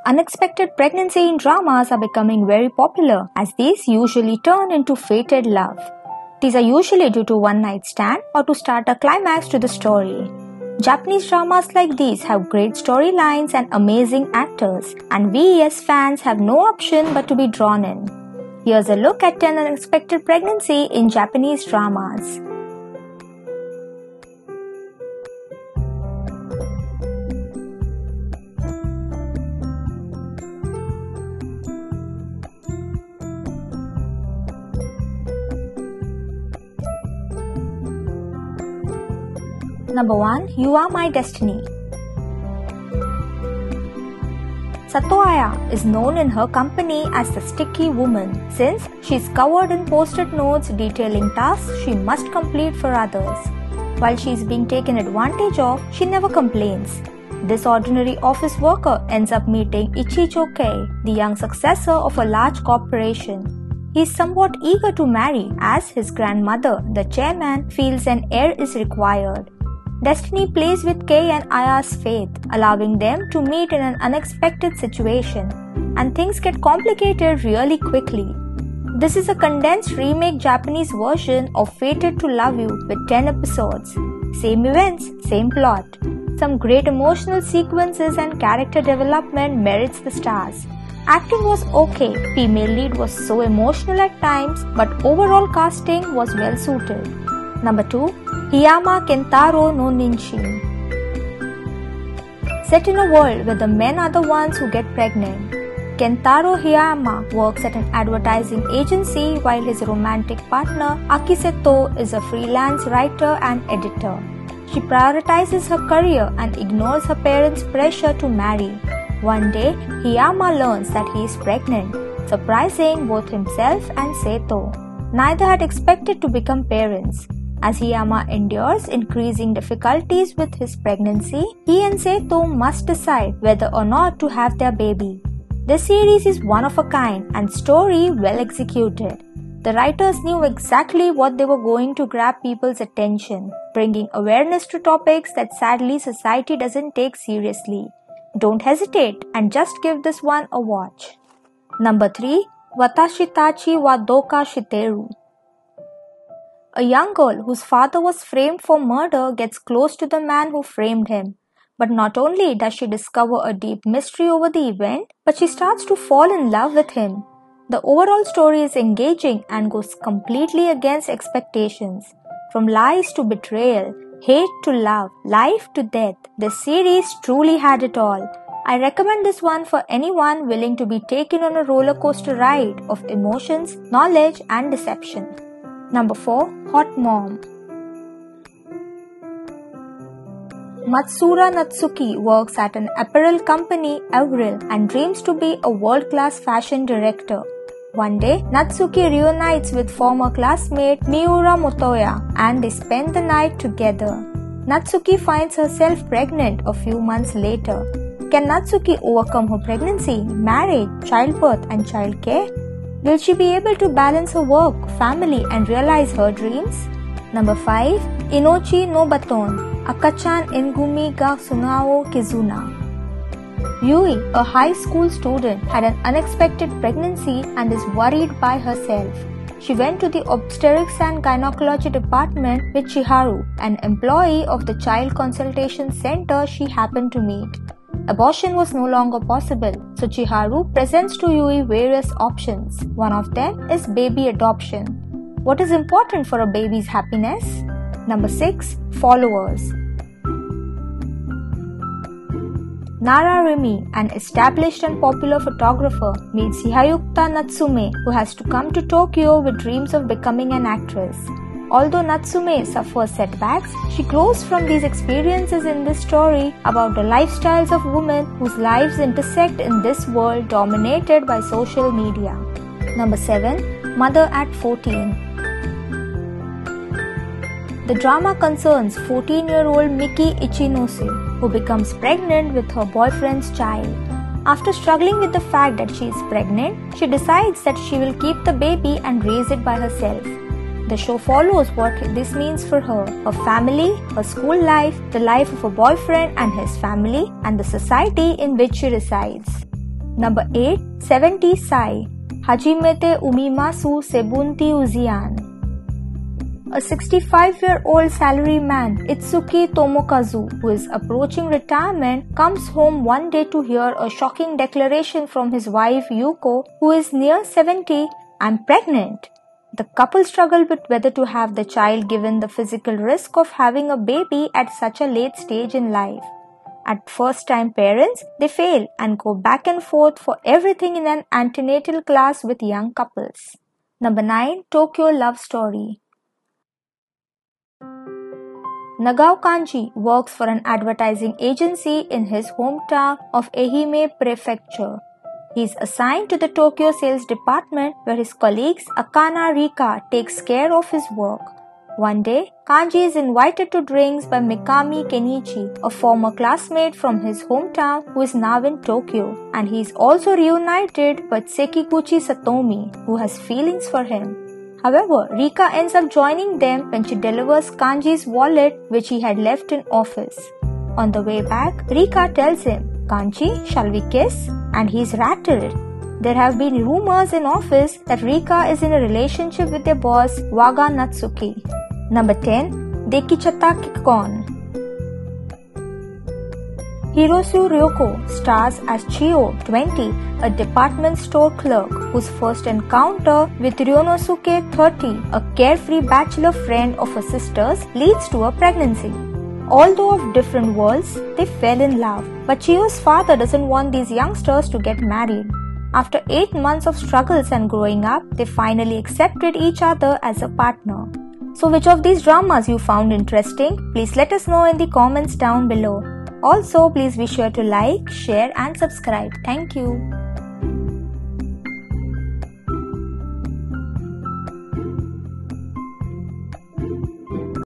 Unexpected pregnancy in dramas are becoming very popular as these usually turn into fated love. These are usually due to one-night stand or to start a climax to the story. Japanese dramas like these have great storylines and amazing actors, and we as fans have no option but to be drawn in. Here's a look at 10 unexpected pregnancy in Japanese dramas. Number 1. You Are My Destiny. Satoaya is known in her company as the Sticky Woman since she is covered in post-it notes detailing tasks she must complete for others. While she is being taken advantage of, she never complains. This ordinary office worker ends up meeting Ichijo Kei, the young successor of a large corporation. He is somewhat eager to marry as his grandmother, the chairman, feels an heir is required. Destiny plays with Kei and Aya's faith, allowing them to meet in an unexpected situation, and things get complicated really quickly. This is a condensed remake Japanese version of Fated to Love You with 10 episodes. Same events, same plot. Some great emotional sequences and character development merits the stars. Acting was okay, female lead was so emotional at times, but overall casting was well suited. Number 2. Hiyama Kentaro no Ninshin. Set in a world where the men are the ones who get pregnant, Kentaro Hiyama works at an advertising agency while his romantic partner Akiseto is a freelance writer and editor. She prioritizes her career and ignores her parents' pressure to marry. One day, Hiyama learns that he is pregnant, surprising both himself and Seto. Neither had expected to become parents. As Hiyama endures increasing difficulties with his pregnancy, he and Seto must decide whether or not to have their baby. This series is one of a kind and story well executed. The writers knew exactly what they were going to grab people's attention, bringing awareness to topics that sadly society doesn't take seriously. Don't hesitate and just give this one a watch. Number 3. Watashitachi wa Douka Shiteiru. A young girl whose father was framed for murder gets close to the man who framed him. But not only does she discover a deep mystery over the event, but she starts to fall in love with him. The overall story is engaging and goes completely against expectations. From lies to betrayal, hate to love, life to death, this series truly had it all. I recommend this one for anyone willing to be taken on a roller coaster ride of emotions, knowledge and deception. Number 4. Hot Mom. Matsura Natsuki works at an apparel company, Avril, and dreams to be a world-class fashion director. One day, Natsuki reunites with former classmate Miura Motoya and they spend the night together. Natsuki finds herself pregnant a few months later. Can Natsuki overcome her pregnancy, marriage, childbirth and childcare? Will she be able to balance her work, family and realize her dreams? Number 5. Inochi no Baton. Akachan Engumi ga Tsunagu Kizuna. Yui, a high school student, had an unexpected pregnancy and is worried by herself. She went to the obstetrics and gynecology department with Chiharu, an employee of the child consultation center she happened to meet. Abortion was no longer possible, so Chiharu presents to Yui various options. One of them is baby adoption. What is important for a baby's happiness? Number 6. Followers. Nara Rimi, an established and popular photographer, meets Hyakute Natsume, who has to come to Tokyo with dreams of becoming an actress. Although Natsume suffers setbacks, she grows from these experiences in this story about the lifestyles of women whose lives intersect in this world dominated by social media. Number 7. Mother at 14. The drama concerns 14-year-old Miki Ichinose, who becomes pregnant with her boyfriend's child. After struggling with the fact that she is pregnant, she decides that she will keep the baby and raise it by herself. The show follows what this means for her family, her school life, the life of her boyfriend and his family, and the society in which she resides. Number 8. 70 Sai, Hajimete Umimasu Sebuntiuizan. A 65-year-old salaryman, Itsuki Tomokazu, who is approaching retirement, comes home one day to hear a shocking declaration from his wife Yuko, who is near 70, "I'm pregnant." The couple struggle with whether to have the child given the physical risk of having a baby at such a late stage in life. At first-time parents, they fail and go back and forth for everything in an antenatal class with young couples. Number 9. Tokyo Love Story. Nagao Kanji works for an advertising agency in his hometown of Ehime Prefecture. He is assigned to the Tokyo sales department where his colleagues Akana Rika takes care of his work. One day, Kanji is invited to drinks by Mikami Kenichi, a former classmate from his hometown who is now in Tokyo, and he is also reunited with Sekiguchi Satomi, who has feelings for him. However, Rika ends up joining them when she delivers Kanji's wallet which he had left in office. On the way back, Rika tells him, "Kanji, shall we kiss?" And he is rattled. There have been rumors in office that Rika is in a relationship with their boss Waga Natsuki. Number 10. Dekichatta Kekkon. Hirosu Ryoko stars as Chio, 20, a department store clerk whose first encounter with Ryonosuke, 30, a carefree bachelor friend of her sister's, leads to a pregnancy. Although of different worlds, they fell in love. But Chio's father doesn't want these youngsters to get married. After 8 months of struggles and growing up, they finally accepted each other as a partner. So which of these dramas you found interesting? Please let us know in the comments down below. Also, please be sure to like, share and subscribe. Thank you.